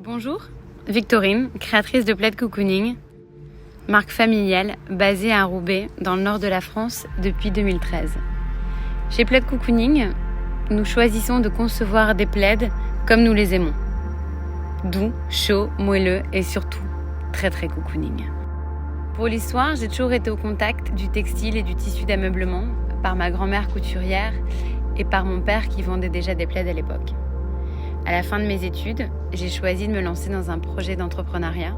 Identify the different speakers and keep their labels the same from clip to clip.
Speaker 1: Bonjour, Victorine, créatrice de Plaid Cocooning, marque familiale basée à Roubaix, dans le nord de la France, depuis 2013. Chez Plaid Cocooning, nous choisissons de concevoir des plaids comme nous les aimons. Doux, chauds, moelleux et surtout très cocooning. Pour l'histoire, j'ai toujours été au contact du textile et du tissu d'ameublement par ma grand-mère couturière et par mon père qui vendait déjà des plaids à l'époque. À la fin de mes études, j'ai choisi de me lancer dans un projet d'entrepreneuriat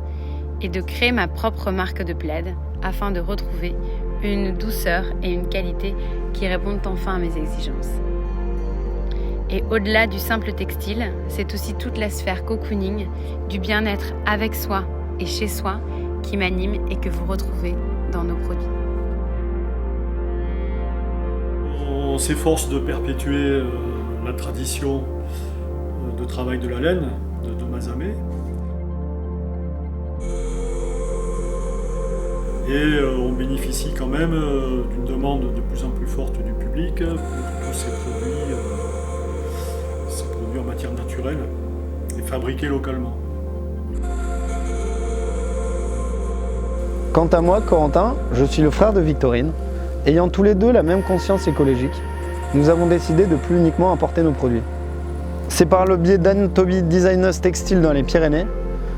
Speaker 1: et de créer ma propre marque de plaid afin de retrouver une douceur et une qualité qui répondent enfin à mes exigences. Et au-delà du simple textile, c'est aussi toute la sphère cocooning, du bien-être avec soi et chez soi qui m'anime et que vous retrouvez dans nos produits.
Speaker 2: On s'efforce de perpétuer la tradition de travail de la laine de Mazamet. Et on bénéficie quand même d'une demande de plus en plus forte du public pour tous ces produits en matière naturelle et fabriqués localement.
Speaker 3: Quant à moi, Corentin, je suis le frère de Victorine. Ayant tous les deux la même conscience écologique, nous avons décidé de plus uniquement importer nos produits. C'est par le biais d'Anne Toby Designers Textile dans les Pyrénées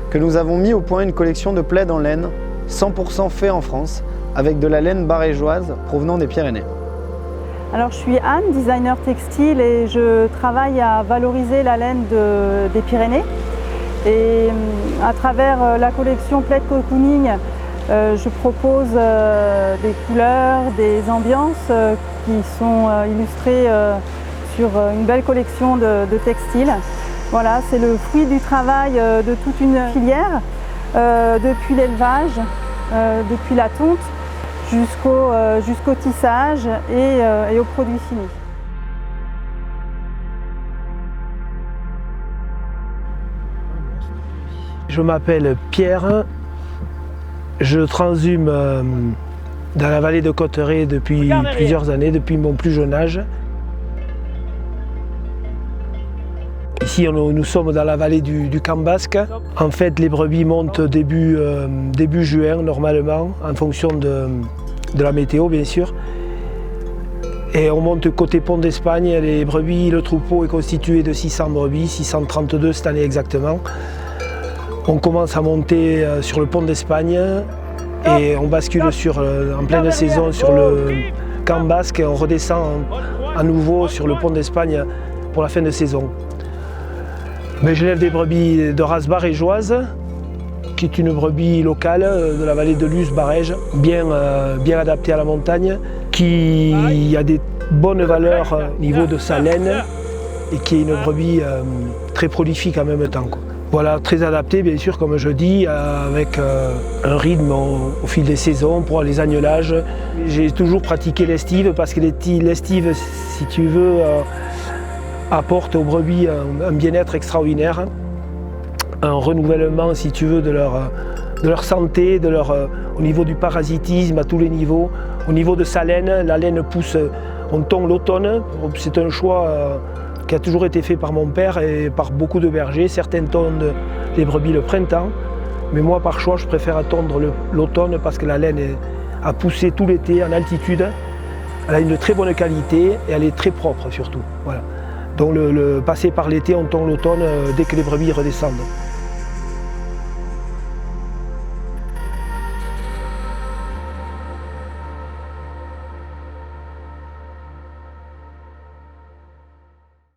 Speaker 3: que nous avons mis au point une collection de plaids en laine 100% fait en France avec de la laine barégeoise provenant des Pyrénées.
Speaker 4: Alors je suis Anne, designer textile et je travaille à valoriser la laine des Pyrénées. Et à travers la collection Plaid Cocooning, je propose des couleurs, des ambiances qui sont illustrées sur une belle collection de textiles. Voilà, c'est le fruit du travail de toute une filière, depuis l'élevage, depuis la tonte, jusqu'au tissage et aux produits finis.
Speaker 5: Je m'appelle Pierre, je transhume dans la vallée de Cotteret depuis plusieurs années, depuis mon plus jeune âge. Ici, nous sommes dans la vallée du Camp Basque. En fait, les brebis montent début juin, normalement, en fonction de la météo, bien sûr. Et on monte côté Pont d'Espagne. Les brebis, le troupeau est constitué de 600 brebis, 632 cette année exactement. On commence à monter sur le Pont d'Espagne et on bascule en pleine saison sur le Camp Basque et on redescend à nouveau sur le Pont d'Espagne pour la fin de saison. Mais j'élève des brebis de race barégeoise, qui est une brebis locale de la vallée de Luz-Barège, bien adaptée à la montagne, qui a des bonnes valeurs au niveau de sa laine et qui est une brebis très prolifique en même temps. Voilà, très adaptée bien sûr, comme je dis, avec un rythme au fil des saisons pour les agnelages. J'ai toujours pratiqué l'estive parce que l'estive, si tu veux, apporte aux brebis un bien-être extraordinaire, un renouvellement, si tu veux, de leur santé, au niveau du parasitisme à tous les niveaux. Au niveau de sa laine, la laine pousse, on tond l'automne. C'est un choix qui a toujours été fait par mon père et par beaucoup de bergers. Certains tondent les brebis le printemps, mais moi par choix je préfère tondre l'automne parce que la laine a poussé tout l'été en altitude. Elle a une très bonne qualité et elle est très propre surtout. Voilà. Donc passer par l'été, on tond l'automne dès que les brebis redescendent.